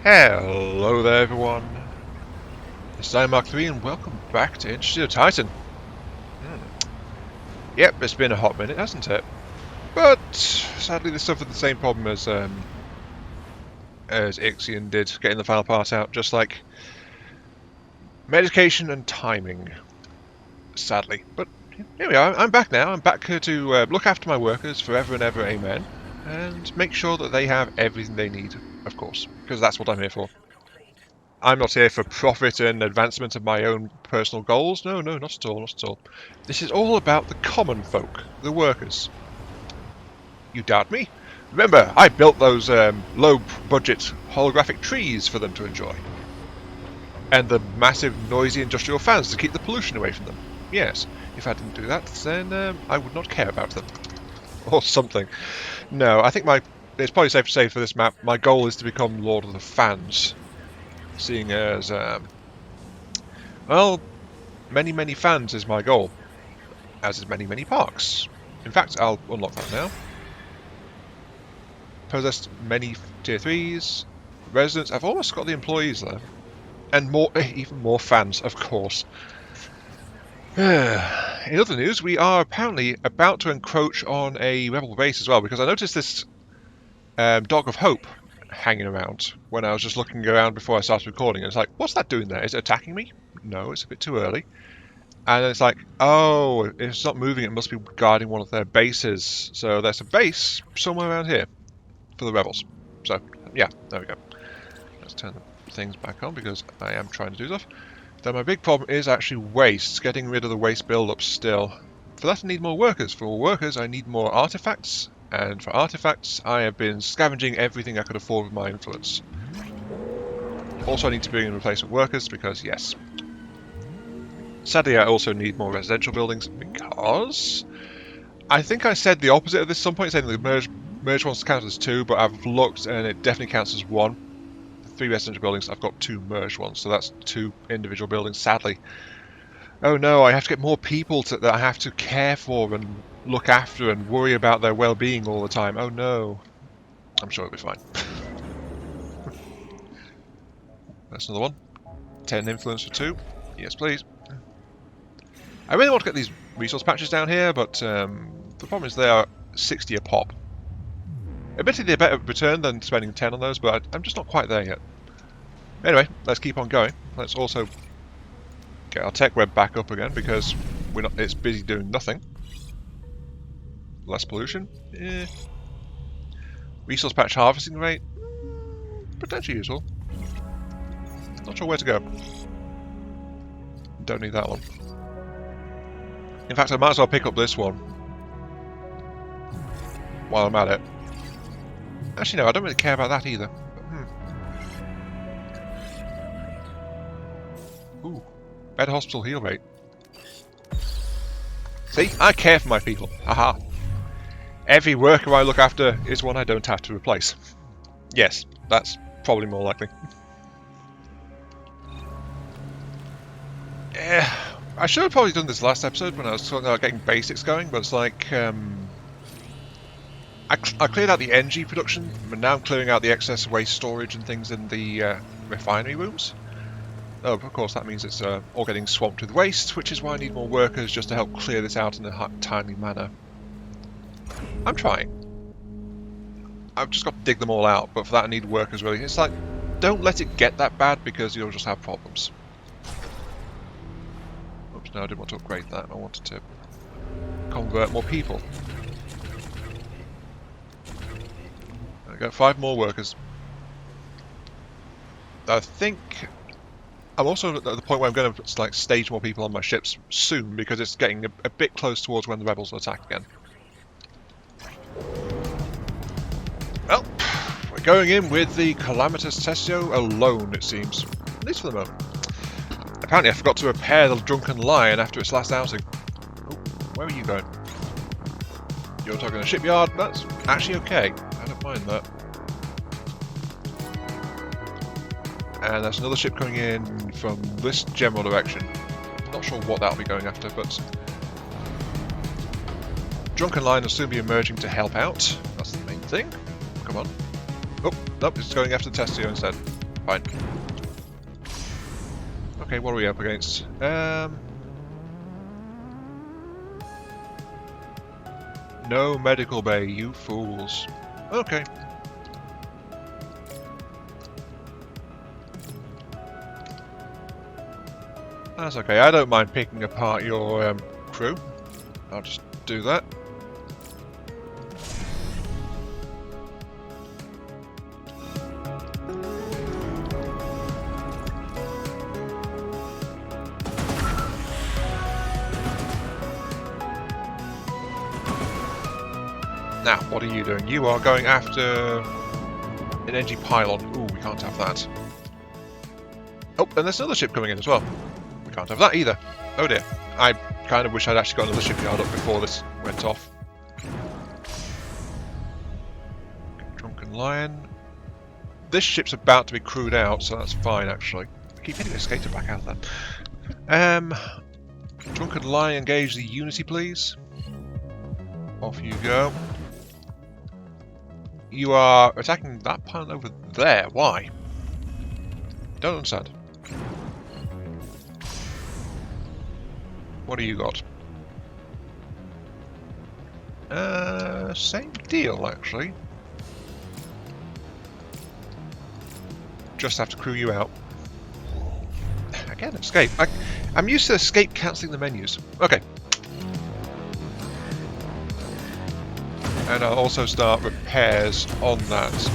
Hello there everyone, it's Mark 3 and welcome back to Interested Titan. Yep, it's been a hot minute, hasn't it? But sadly they suffered the same problem as Ixion did, getting the final part out, just like medication and timing, sadly. But here we are, I'm back now, I'm back here to look after my workers forever and ever, amen, and make sure that they have everything they need, of course, because that's what I'm here for. I'm not here for profit and advancement of my own personal goals. No, not at all, not at all. This is all about the common folk, the workers. You doubt me? Remember, I built those low-budget holographic trees for them to enjoy. And the massive, noisy industrial fans to keep the pollution away from them. Yes, if I didn't do that, then I would not care about them. Or something. No, I think it's probably safe to say for this map, my goal is to become Lord of the Fans. Seeing as, well, many fans is my goal, as is many parks. In fact, I'll unlock that now. Possessed many tier 3s, residents, I've almost got the employees there. And more, even more fans, of course. In other news, we are apparently about to encroach on a rebel base as well, because I noticed this Dog of Hope hanging around when I was just looking around before I started recording. It's like, what's that doing there? Is it attacking me? No, it's a bit too early. And it's like, oh, if it's not moving, it must be guarding one of their bases. So there's a base somewhere around here for the rebels. So, yeah, there we go. Let's turn the things back on because I am trying to do stuff. Though my big problem is actually waste, getting rid of the waste build-up still. For that I need more workers. For more workers I need more artifacts. And for artifacts, I have been scavenging everything I could afford with my influence. Also, I need to bring in replacement workers because, yes. Sadly, I also need more residential buildings because I think I said the opposite of this at some point, saying the merge ones count as 2, but I've looked and it definitely counts as 1. 3 residential buildings, I've got 2 merged ones, so that's 2 individual buildings, sadly. Oh no, I have to get more people that I have to care for and look after and worry about their well-being all the time. Oh no. I'm sure it'll be fine. That's another one. 10 influence for 2. Yes, please. I really want to get these resource patches down here, but the problem is they are 60 a pop. Admittedly, a better return than spending 10 on those, but I'm just not quite there yet. Anyway, let's keep on going. Let's also get our tech web back up again because it's busy doing nothing. Less pollution? Eh. Resource patch harvesting rate? Potentially useful. Not sure where to go. Don't need that one. In fact, I might as well pick up this one while I'm at it. Actually, no, I don't really care about that either. Ooh, better hospital heal rate. See, I care for my people. Haha. Every worker I look after is one I don't have to replace. Yes, that's probably more likely. I should have probably done this last episode when I was talking about getting basics going, but it's like, I cleared out the energy production, but now I'm clearing out the excess waste storage and things in the refinery rooms. Oh, of course, that means it's all getting swamped with waste, which is why I need more workers just to help clear this out in a timely manner. I'm trying. I've just got to dig them all out, but for that I need workers really. It's like, don't let it get that bad because you'll just have problems. Oops, no, I didn't want to upgrade that. I wanted to convert more people. There we go, 5 more workers. I think I'm also at the point where I'm going to like stage more people on my ships soon because it's getting a bit close towards when the rebels will attack again. Well, we're going in with the Calamitous Intent alone, it seems. At least for the moment. Apparently I forgot to repair the Drunken Lion after its last outing. Oh, where are you going? You're talking a shipyard? That's actually okay. I don't mind that. And there's another ship coming in from this general direction. Not sure what that'll be going after, but Drunken Lion will soon be emerging to help out. That's the main thing. Come on. Oh, nope, it's going after the Testio instead. Fine. Okay, what are we up against? No medical bay, you fools. Okay. That's okay, I don't mind picking apart your crew. I'll just do that. Now, what are you doing? You are going after an energy pylon. Ooh, we can't have that. Oh, and there's another ship coming in as well. We can't have that either. Oh dear. I kind of wish I'd actually got another shipyard up before this went off. Drunken Lion. This ship's about to be crewed out, so that's fine actually. I keep hitting escape to back out of that. Drunken Lion, engage the Unity, please. Off you go. You are attacking that pylon over there. Why? Don't understand. What do you got? Same deal, actually. Just have to crew you out. Again, escape. I'm used to escape cancelling the menus. Okay. And I'll also start repairs on that.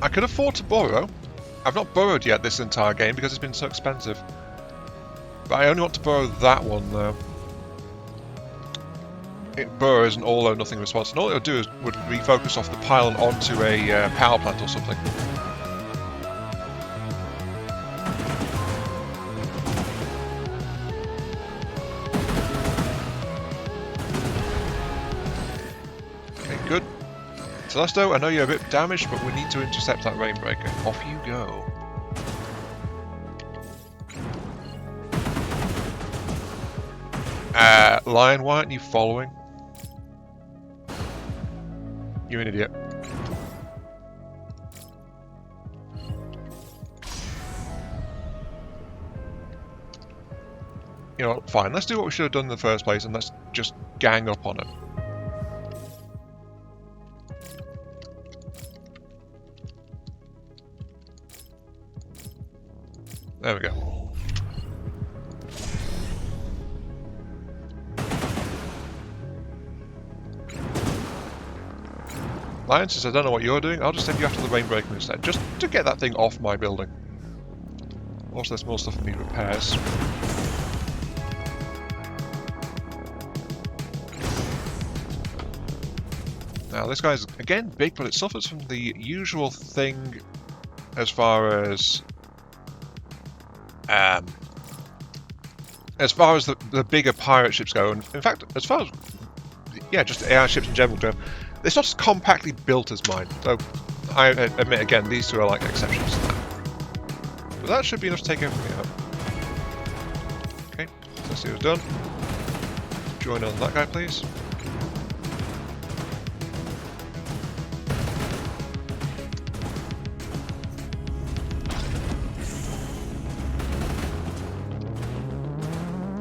I could afford to borrow. I've not borrowed yet this entire game because it's been so expensive. But I only want to borrow that one though. It borrows an all or nothing response, and all it would do is would refocus off the pylon onto a power plant or something. Good. Celeste, I know you're a bit damaged, but we need to intercept that Rainbreaker. Off you go. Lion, why aren't you following? You're an idiot. You know what, fine, let's do what we should have done in the first place and let's just gang up on it. There we go. Lion, since I don't know what you're doing, I'll just send you after the Rainbreaker instead, just to get that thing off my building. Also, there's more stuff that need repairs. Now, this guy's, again, big, but it suffers from the usual thing as far as the bigger pirate ships go, and in fact, as far as, yeah, just AI ships in general go, it's not as compactly built as mine, so I admit again, these two are like exceptions to that. But that should be enough to take everything out. Okay, so let's see what's done. Join on that guy, please.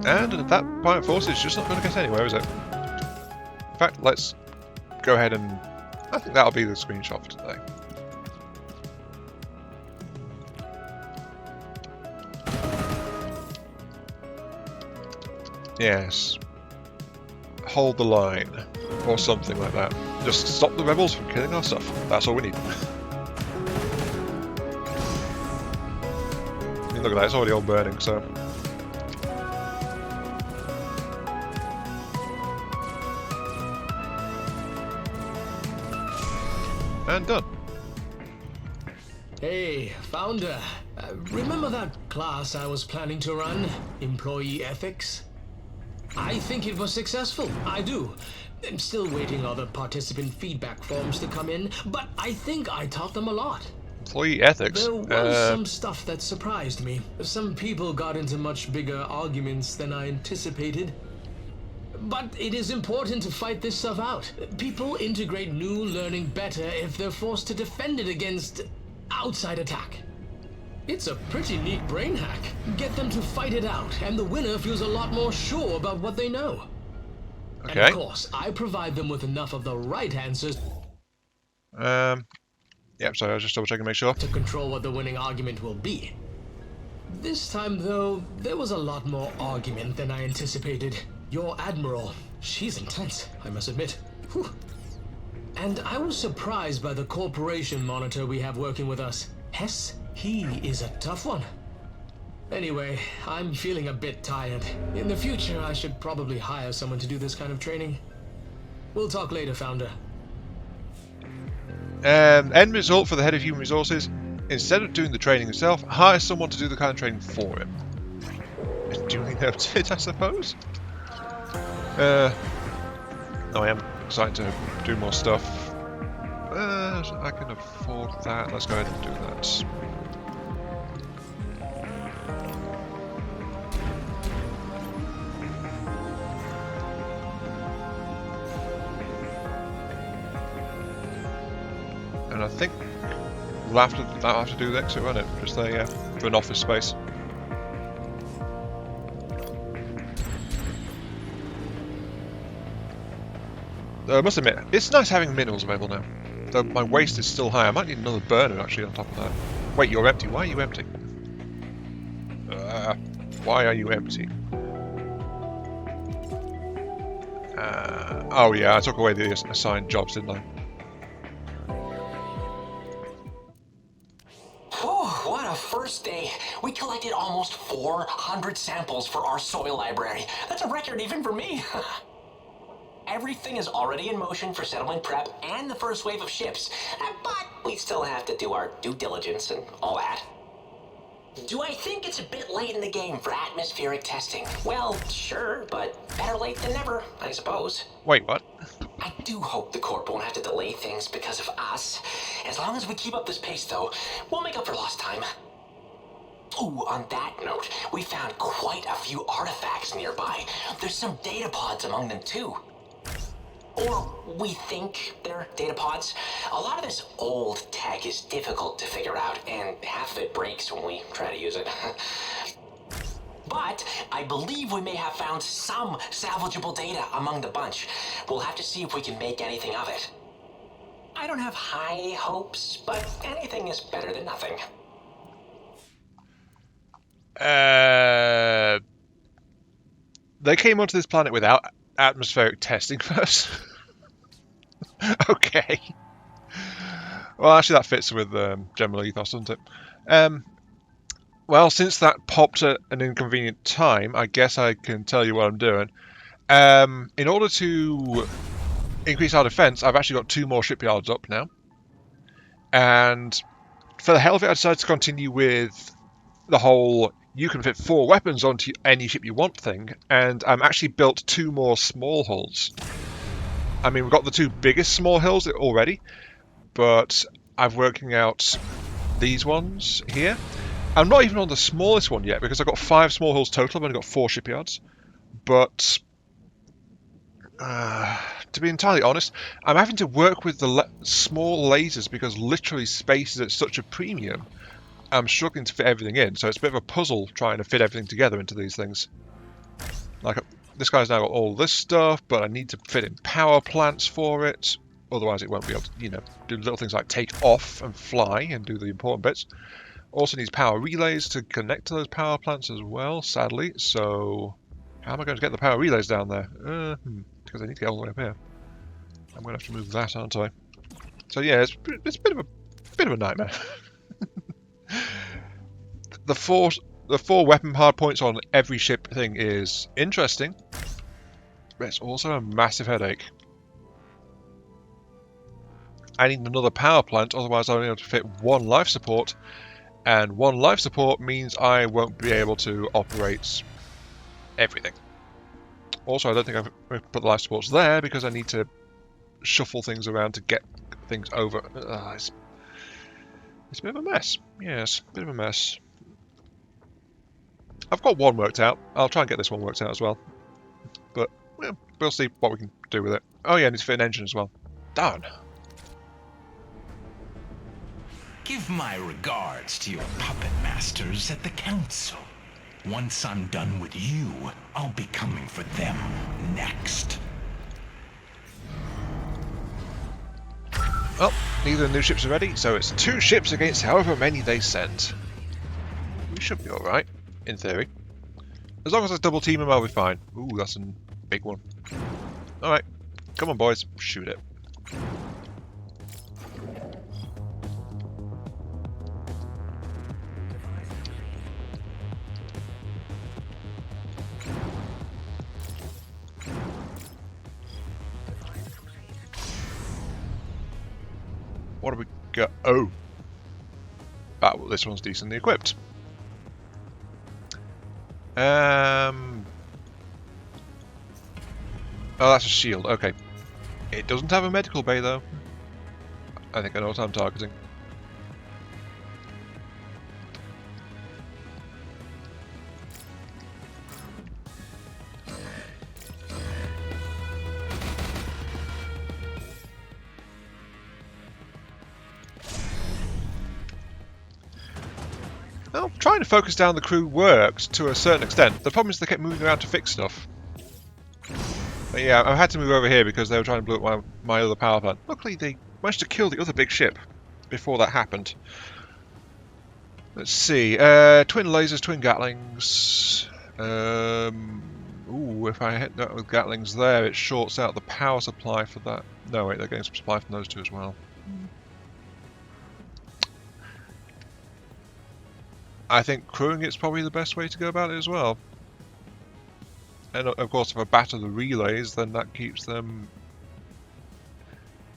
And that pirate force is just not going to get anywhere, is it? In fact, let's go ahead and... I think that'll be the screenshot for today. Yes. Hold the line. Or something like that. Just stop the rebels from killing our stuff. That's all we need. I mean, look at that, it's already all burning, so... And done. Hey, Founder. Remember that class I was planning to run? Employee Ethics? I think it was successful. I do. I'm still waiting on the participant feedback forms to come in, but I think I taught them a lot. Employee ethics? There was some stuff that surprised me. Some people got into much bigger arguments than I anticipated. But it is important to fight this stuff out. People integrate new learning better if they're forced to defend it against outside attack. It's a pretty neat brain hack. Get them to fight it out, and the winner feels a lot more sure about what they know. Okay. And of course, I provide them with enough of the right answers Yep, sorry, I was just double checking to make sure. to control what the winning argument will be. This time, though, there was a lot more argument than I anticipated. Your Admiral, she's intense, I must admit. Whew. And I was surprised by the corporation monitor we have working with us. Hess, he is a tough one. Anyway, I'm feeling a bit tired. In the future, I should probably hire someone to do this kind of training. We'll talk later, Founder. End result for the head of human resources. Instead of doing the training himself, hire someone to do the kind of training for him. Duly noted, I suppose. I am excited to do more stuff. I can afford that. Let's go ahead and do that. And I think we'll have to do the exit, won't it? Just for an office space. I must admit, it's nice having minerals available now. Though my waste is still high. I might need another burner actually on top of that. Wait, you're empty. Why are you empty? Why are you empty? Oh yeah, I took away the assigned jobs, didn't I? What a first day. We collected almost 400 samples for our soil library. That's a record even for me. Everything is already in motion for settlement prep and the first wave of ships, but we still have to do our due diligence and all that. Do I think it's a bit late in the game for atmospheric testing? Well, sure, but better late than never, I suppose. Wait, what? I do hope the Corp won't have to delay things because of us. As long as we keep up this pace, though, we'll make up for lost time. Ooh, on that note, we found quite a few artifacts nearby. There's some data pods among them, too. Or we think they're data pods. A lot of this old tech is difficult to figure out, and half of it breaks when we try to use it. But I believe we may have found some salvageable data among the bunch. We'll have to see if we can make anything of it. I don't have high hopes, but anything is better than nothing. They came onto this planet without atmospheric testing first. Okay. Well, actually, that fits with general ethos, doesn't it? Well, since that popped at an inconvenient time, I guess I can tell you what I'm doing. In order to increase our defense, I've actually got 2 more shipyards up now. And for the hell of it, I decided to continue with the whole you can fit 4 weapons onto any ship you want thing, and I'm actually built 2 more small hulls. I mean, we've got the 2 biggest small hulls already, but I'm working out these ones here. I'm not even on the smallest one yet, because I've got 5 small hulls total. I've only got 4 shipyards. But to be entirely honest, I'm having to work with the small lasers because literally space is at such a premium. I'm struggling to fit everything in, so it's a bit of a puzzle trying to fit everything together into these things. Like, this guy's now got all this stuff, but I need to fit in power plants for it. Otherwise it won't be able to, do little things like take off and fly and do the important bits. Also needs power relays to connect to those power plants as well, sadly. So, how am I going to get the power relays down there? Because I need to get all the way up here. I'm going to have to move that, aren't I? So yeah, it's a bit of a nightmare. The four weapon hardpoints on every ship thing is interesting, but it's also a massive headache. I need another power plant, otherwise I'll only be able to fit 1 life support, and 1 life support means I won't be able to operate everything. Also, I don't think I've put the life supports there because I need to shuffle things around to get things over. It's a bit of a mess. Yes, a bit of a mess. I've got 1 worked out. I'll try and get this one worked out as well. But we'll see what we can do with it. Oh yeah, I need to fit an engine as well. Darn. Give my regards to your puppet masters at the council. Once I'm done with you, I'll be coming for them next. Well, neither of the new ships are ready, so it's 2 ships against however many they send. We should be alright, in theory. As long as I double team them, I'll be fine. Ooh, that's a big one. Alright, come on boys, shoot it. What do we got? Oh! Well, this one's decently equipped. Oh, that's a shield. Okay. It doesn't have a medical bay, though. I think I know what I'm targeting. Well, trying to focus down the crew worked to a certain extent. The problem is they kept moving around to fix stuff. But yeah, I had to move over here because they were trying to blow up my other power plant. Luckily, they managed to kill the other big ship before that happened. Let's see. Twin lasers, twin Gatlings. Ooh, if I hit that with Gatlings there, it shorts out the power supply for that. No, wait, they're getting some supply from those two as well. I think crewing it's probably the best way to go about it as well. And of course, if I batter the relays, then that keeps them...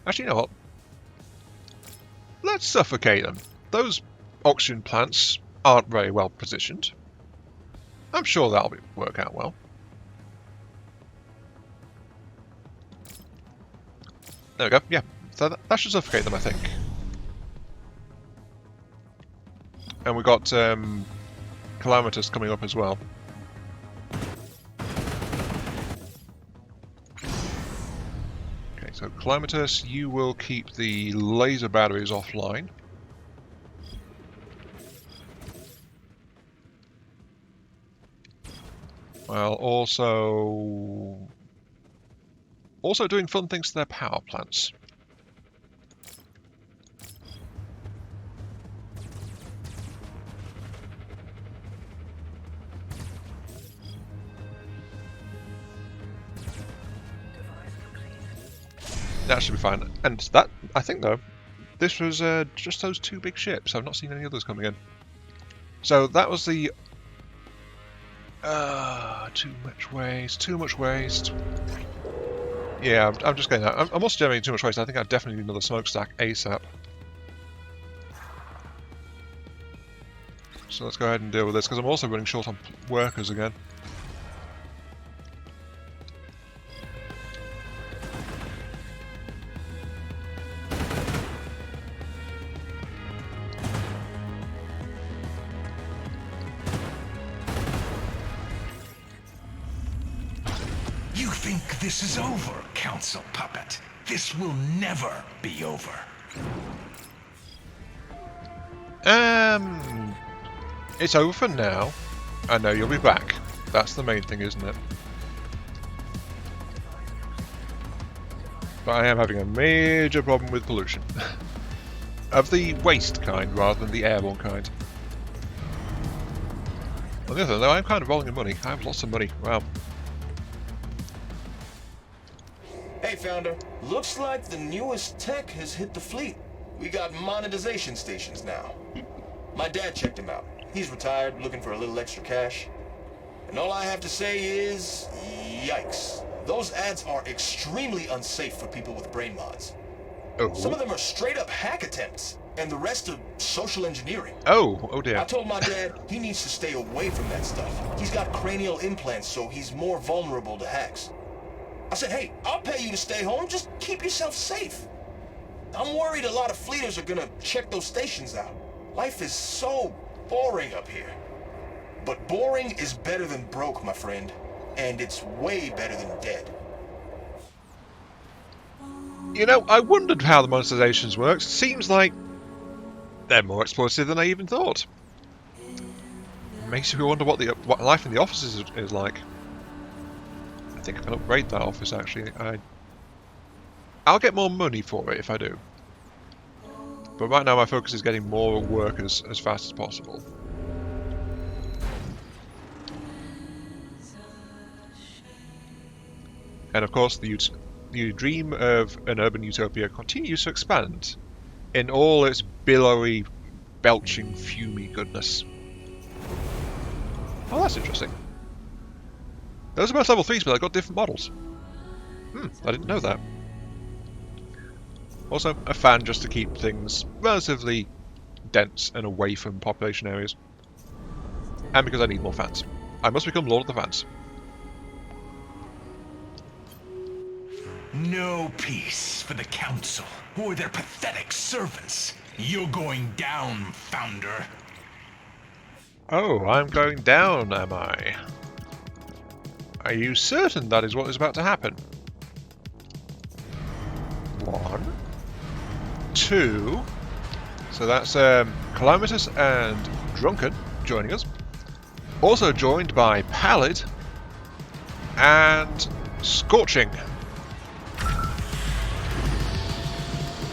Actually, you know what? Let's suffocate them. Those oxygen plants aren't very well positioned. I'm sure that'll work out well. There we go, yeah. So that should suffocate them, I think. And we got Calamitous coming up as well. Okay, so Calamitous, you will keep the laser batteries offline. While also doing fun things to their power plants. That should be fine. And that, I think though, this was just those 2 big ships. I've not seen any others coming in. So that was the... too much waste, too much waste. Yeah, I'm just getting that. I'm also generating too much waste. I think I definitely need another smokestack ASAP. So let's go ahead and deal with this, because I'm also running short on workers again. You think this is over, Council Puppet? This will never be over. It's over for now. I know you'll be back. That's the main thing, isn't it? But I am having a major problem with pollution. Of the waste kind rather than the airborne kind. On the other hand, though, I'm kind of rolling in money. I have lots of money. Wow. Hey, Founder. Looks like the newest tech has hit the fleet. We got monetization stations now. My dad checked him out. He's retired, looking for a little extra cash. And all I have to say is, yikes. Those ads are extremely unsafe for people with brain mods. Oh. Some of them are straight up hack attempts, and the rest are social engineering. Oh dear. I told my dad he needs to stay away from that stuff. He's got cranial implants, so he's more vulnerable to hacks. I said, hey, I'll pay you to stay home, just keep yourself safe. I'm worried a lot of fleeters are gonna check those stations out. Life is so boring up here. But boring is better than broke, my friend. And it's way better than dead. You know, I wondered how the monetizations works. It seems like They're more exploitative than I even thought. Makes you wonder what life in the offices is like. I think I can upgrade that office actually. I'll get more money for it if I do. But right now my focus is getting more workers as fast as possible. And of course the dream of an urban utopia continues to expand in all its billowy, belching, fumey goodness. Oh, that's interesting. Those are both level 3s, but they've got different models. I didn't know that. Also, a fan just to keep things relatively dense and away from population areas. And because I need more fans. I must become Lord of the Fans. No peace for the Council or their pathetic servants. You're going down, Founder. Oh, I'm going down, am I? Are you certain that is what is about to happen? 1, 2. So that's Calamitous and Drunken joining us. Also joined by Pallid and Scorching.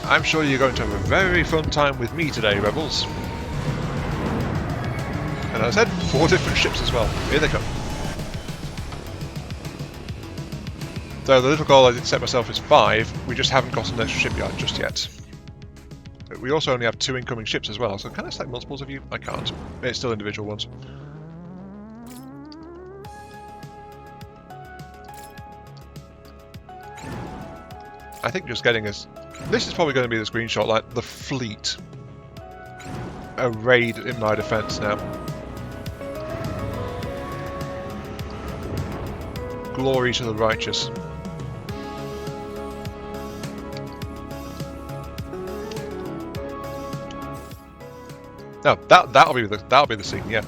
I'm sure you're going to have a very fun time with me today, Rebels. And as I said, 4 different ships as well. Here they come. Though the little goal I did set myself is 5, we just haven't got an extra shipyard just yet. But we also only have 2 incoming ships as well, so can I select multiples of you? I can't. It's still individual ones. I think just getting us... This is probably going to be the screenshot, like the fleet arrayed in my defence now. Glory to the righteous. No, that'll be the scene, yeah.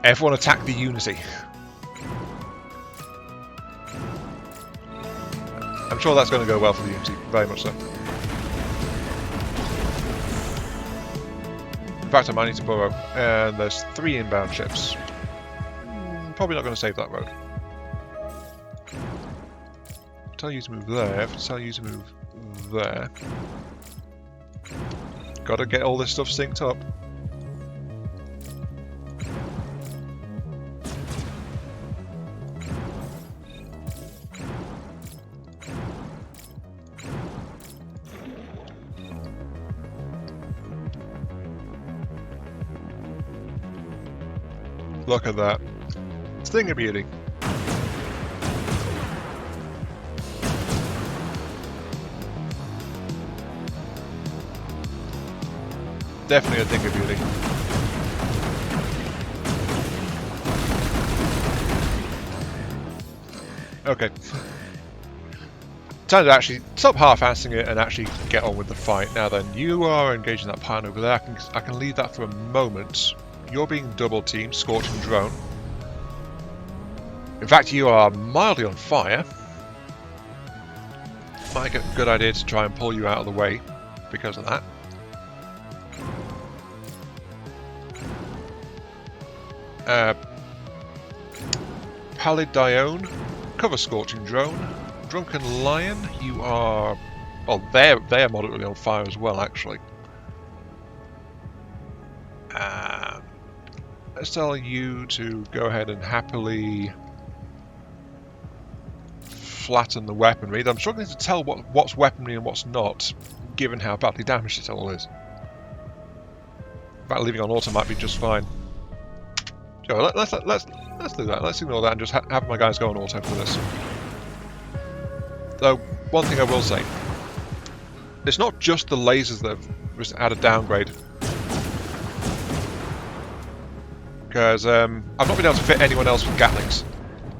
Everyone attack the Unity. I'm sure that's going to go well for the Unity, very much so. In fact, I might need to borrow, and there's 3 inbound ships. Probably not going to save that road. Tell you to move there, tell you to move there. Gotta get all this stuff synced up. Look at that. Thing of beauty. Definitely a thing of beauty. Okay. Time to actually stop half-assing it and actually get on with the fight. Now then, you are engaging that pan over there. I can leave that for a moment. You're being double-teamed, Scorching Drone. In fact, you are mildly on fire. Might get a good idea to try and pull you out of the way because of that. Pallid Dione, cover Scorching Drone. Drunken Lion, you are... Well, they're moderately on fire as well, actually. Let's tell you to go ahead and happily flatten the weaponry. I'm struggling to tell what's weaponry and what's not, given how badly damaged it all is. In fact, leaving on auto might be just fine. So let's do that. Let's ignore that and just have my guys go on auto for this. Though, one thing I will say, it's not just the lasers that have had a downgrade. Because I've not been able to fit anyone else with Gatlings.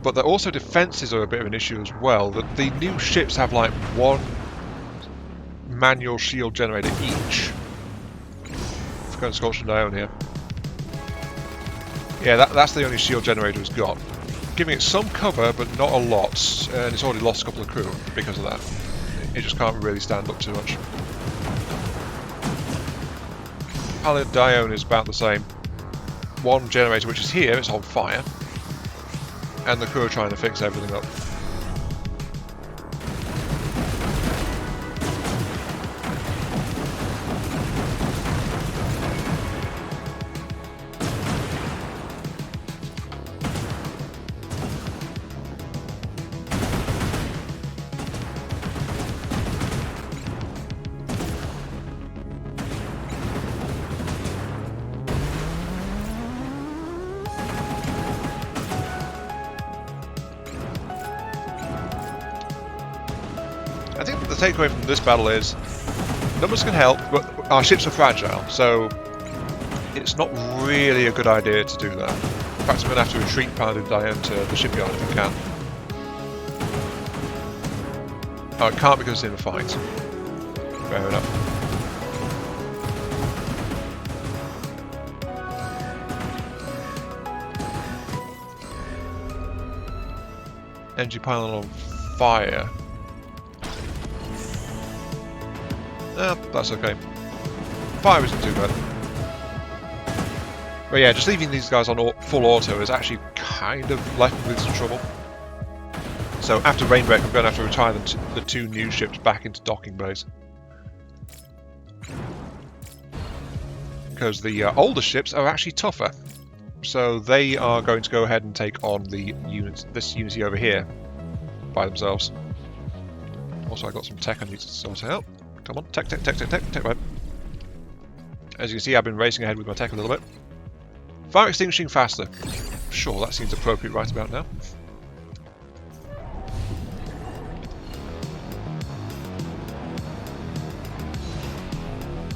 But also defences are a bit of an issue as well. The new ships have like 1 manual shield generator each. Let's go and Scorching Dione here. Yeah, that's the only shield generator it's got. Giving it some cover, but not a lot. And it's already lost a couple of crew because of that. It just can't really stand up too much. Pallid Dione is about the same. One generator, which is here, it's on fire. And the crew are trying to fix everything up. I think the takeaway from this battle is numbers can help, but our ships are fragile, so it's not really a good idea to do that. In fact, I'm going to have to retreat Pallid Dione to the shipyard if I can. Oh, I can't because it's in a fight. Fair enough. Energy pylon on fire. That's okay. Fire isn't too bad. But yeah, just leaving these guys on full auto is actually kind of left me with some trouble. So after Rainbreak, I'm going to have to retire the two new ships back into docking bays. Because the older ships are actually tougher. So they are going to go ahead and take on the this unity over here by themselves. Also, I got some tech I need to sort out. Come on, tech right. As you can see, I've been racing ahead with my tech a little bit. Fire extinguishing faster. Sure, that seems appropriate right about now.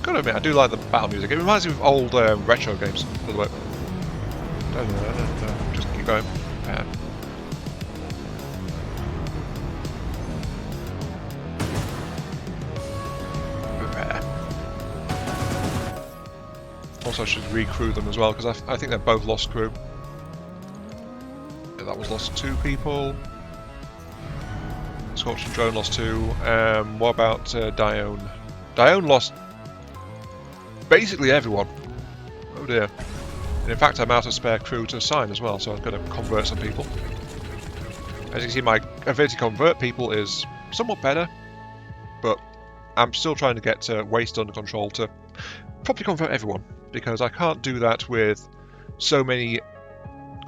Gotta admit, I do like the battle music. It reminds me of old retro games a little bit. Just keep going. Also, I should recrew them as well, because I think they're both lost crew. Yeah, that was lost 2 people. Scorching Drone lost 2. What about Dione? Dione lost basically everyone. Oh dear. And in fact, I'm out of spare crew to assign as well, so I'm going to convert some people. As you can see, my ability to convert people is somewhat better, but I'm still trying to get waste under control to properly convert everyone, because I can't do that with so many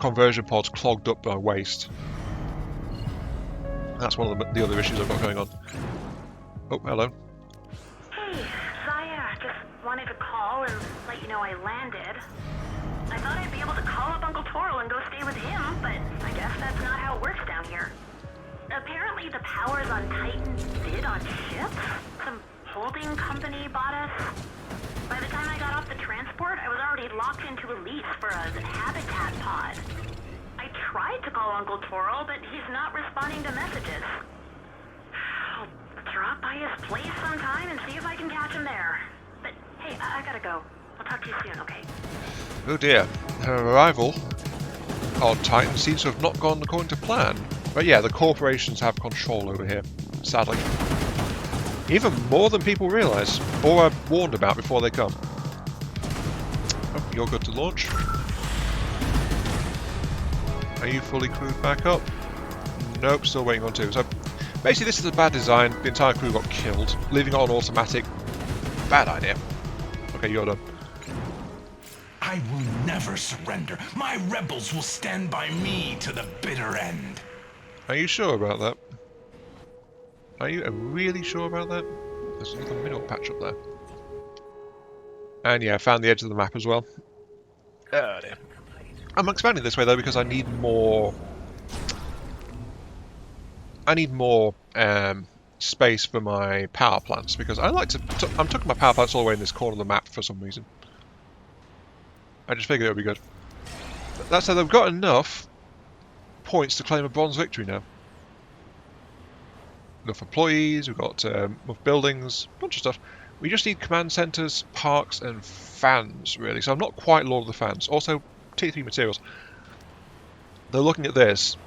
conversion pods clogged up by waste. That's one of the other issues I've got going on. Oh, hello. Hey, Zaya, just wanted to call and let you know I landed. I thought I'd be able to call up Uncle Toril and go stay with him, but I guess that's not how it works down here. Apparently the powers on Titan bid on ships? Some holding company bought us? By the time I got off the transport, I was already locked into a lease for a habitat pod. I tried to call Uncle Toril, but he's not responding to messages. I'll drop by his place sometime and see if I can catch him there. But hey, I gotta go. I'll talk to you soon, okay? Oh dear. Her arrival on Titan seems to have not gone according to plan. But yeah, the corporations have control over here, sadly. Even more than people realise, or are warned about before they come. Oh, you're good to launch. Are you fully crewed back up? Nope, still waiting on 2. So basically this is a bad design. The entire crew got killed. Leaving it on automatic, bad idea. Okay, you're done. I will never surrender. My rebels will stand by me to the bitter end. Are you sure about that? Are you really sure about that? There's another mineral patch up there. And yeah, I found the edge of the map as well. Oh dear. I'm expanding this way though because I need more... space for my power plants, because I like to... I'm tucking my power plants all the way in this corner of the map for some reason. I just figured it would be good. That said, they've got enough points to claim a bronze victory now. Enough employees, we've got enough buildings, a bunch of stuff. We just need command centres, parks and fans, really. So I'm not quite Lord of the Fans. Also, T3 materials. They're looking at this.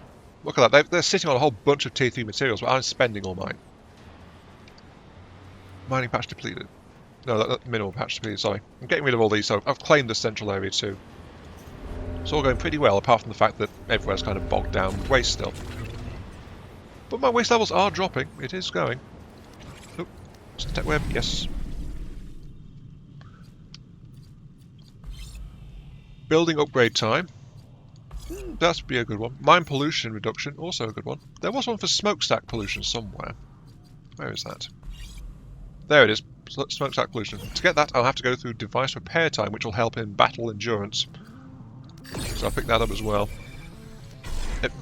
Look at that, they're sitting on a whole bunch of T3 materials, but I'm spending all mine. Mining patch depleted. No, that minimal patch speed, sorry. I'm getting rid of all these, so I've claimed the central area too. It's all going pretty well, apart from the fact that everywhere's kind of bogged down with waste still. But my waste levels are dropping. It is going. Oh, tech web, yes. Building upgrade time. That would be a good one. Mine pollution reduction, also a good one. There was one for smokestack pollution somewhere. Where is that? There it is. Smokestack pollution. To get that, I'll have to go through device repair time, which will help in battle endurance. So I'll pick that up as well.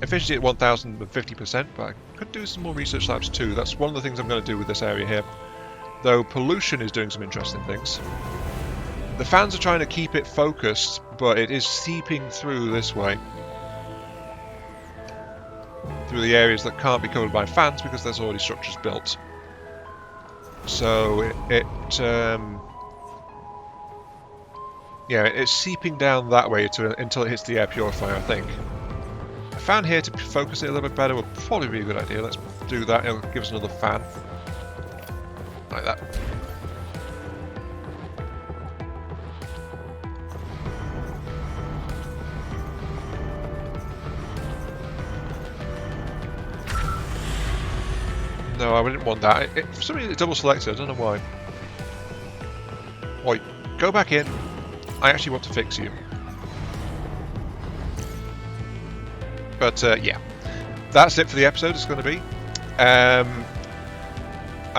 Efficiency at 1050%, but I could do some more research labs too. That's one of the things I'm going to do with this area here. Though pollution is doing some interesting things. The fans are trying to keep it focused, but it is seeping through this way. Through the areas that can't be covered by fans because there's already structures built. So yeah, it's seeping down that way until it hits the air purifier, I think. A fan here to focus it a little bit better would probably be a good idea. Let's do that. It'll give us another fan. Like that. No, I didn't want that. For some reason it double selected, I don't know why. Oi, go back in. I actually want to fix you. But yeah, that's it for the episode. It's going to be. I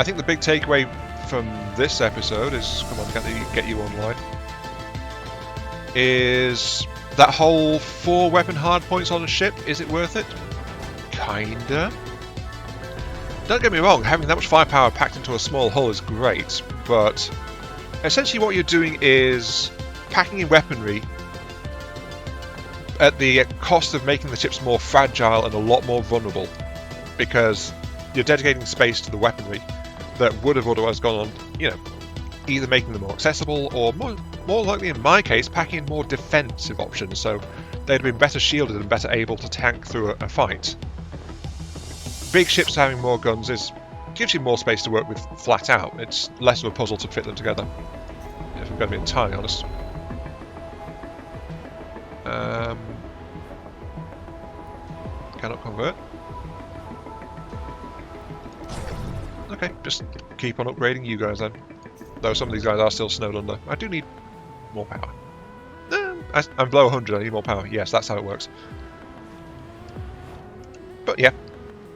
think the big takeaway from this episode is, come on, get you online, is that whole 4 weapon hardpoints on a ship. Is it worth it? Kinda. Don't get me wrong, having that much firepower packed into a small hull is great, but essentially what you're doing is packing in weaponry at the cost of making the ships more fragile and a lot more vulnerable, because you're dedicating space to the weaponry that would have otherwise gone on, you know, either making them more accessible or more likely in my case packing in more defensive options, so they'd have been better shielded and better able to tank through a fight. Big ships having more guns gives you more space to work with flat out. It's less of a puzzle to fit them together, if I'm going to be entirely honest. Cannot convert. Okay, just keep on upgrading you guys then. Though some of these guys are still snowed under. I do need more power. I'm below 100, I need more power. Yes, that's how it works. But yeah.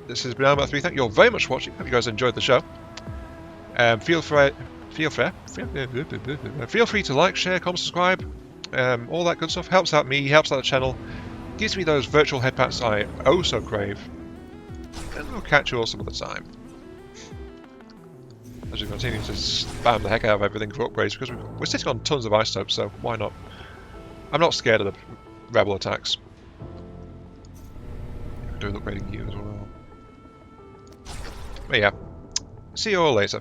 This has been Amidst. Thank you all very much for watching. Hope you guys enjoyed the show. Feel free to like, share, comment, subscribe. All that good stuff helps out me, helps out the channel, gives me those virtual headpats I oh so crave. And we'll catch you all some other time. As we continue to spam the heck out of everything for upgrades, because we're sitting on tons of isotopes, so why not? I'm not scared of the rebel attacks. I'm doing upgrading you as well. But yeah, see you all later.